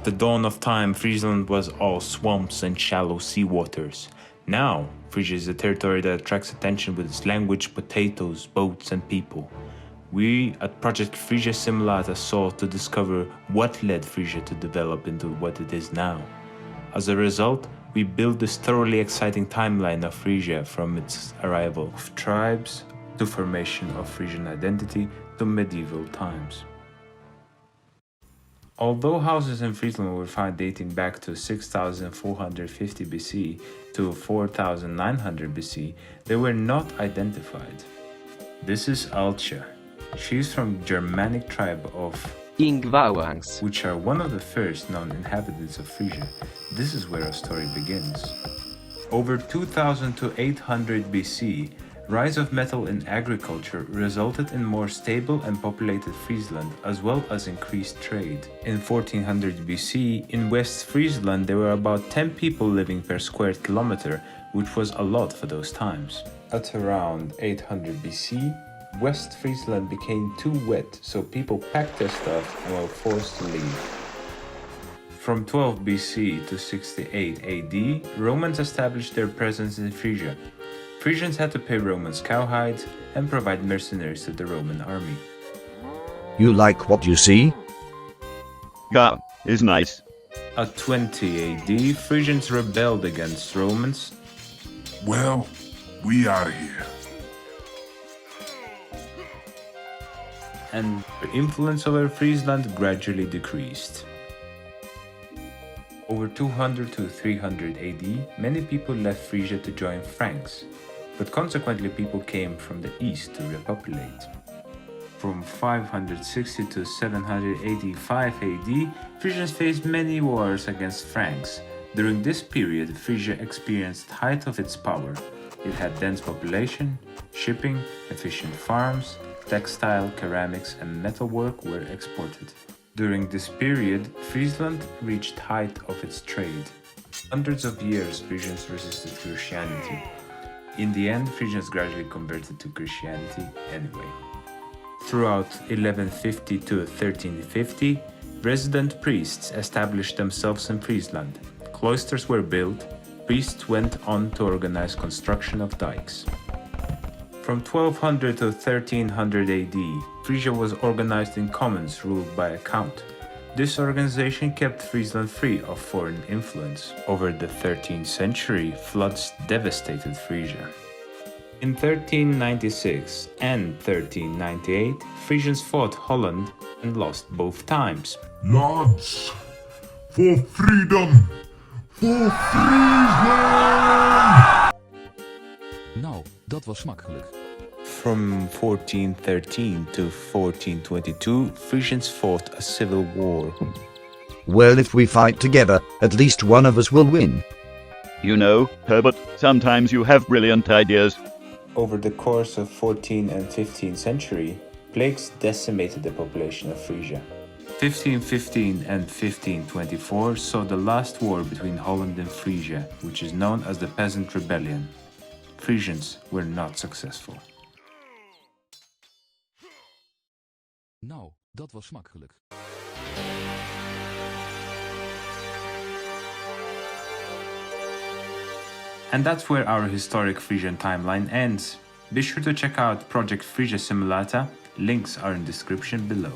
At the dawn of time, Friesland was all swamps and shallow sea waters. Now, Frisia is a territory that attracts attention with its language, potatoes, boats, and people. We at Project Frisia Simulata sought to discover what led Frisia to develop into what it is now. As a result, we built this thoroughly exciting timeline of Frisia from its arrival of tribes to formation of Frisian identity to medieval times. Although houses in Friesland were found dating back to 6450 BC to 4900 BC, they were not identified. This is Alcia. She is from Germanic tribe of Ingvawangs, which are one of the first known inhabitants of Frisia. This is where our story begins. Over 2000 to 800 BC, rise of metal in agriculture resulted in more stable and populated Friesland, as well as increased trade. In 1400 BC, in West Friesland there were about 10 people living per square kilometer, which was a lot for those times. At around 800 BC, West Friesland became too wet, so people packed their stuff and were forced to leave. From 12 BC to 68 AD, Romans established their presence in Frisia. Frisians had to pay Romans cowhides and provide mercenaries to the Roman army. You like what you see? Yeah, is nice. At 20 AD, Frisians rebelled against Romans. Well, we are here. And their influence over Friesland gradually decreased. Over 200 to 300 AD, many people left Frisia to join Franks, but consequently people came from the east to repopulate. From 560 to 785 AD, Frisians faced many wars against Franks. During this period, Frisia experienced the height of its power. It had dense population, shipping, efficient farms, textile, ceramics, and metalwork were exported. During this period, Friesland reached height of its trade. Hundreds of years, Frisians resisted Christianity. In the end, Frisians gradually converted to Christianity anyway. Throughout 1150 to 1350, resident priests established themselves in Friesland. Cloisters were built. Priests went on to organize construction of dikes. From 1200 to 1300 AD, Frisia was organized in commons ruled by a count. This organization kept Friesland free of foreign influence. Over the 13th century, floods devastated Frisia. In 1396 and 1398, Frisians fought Holland and lost both times. Lads, for freedom! For Friesland! Nou, dat was smakelijk. From 1413 to 1422, Frisians fought a civil war. Well, if we fight together, at least one of us will win. You know, Herbert, sometimes you have brilliant ideas. Over the course of 14th and 15th century, plagues decimated the population of Frisia. 1515 and 1524 saw the last war between Holland and Frisia, which is known as the Peasant Rebellion. Frisians were not successful. Nou, dat was smakelijk. And that's where our historic Frisian timeline ends. Be sure to check out Project Frisia Simulata. Links are in the description below.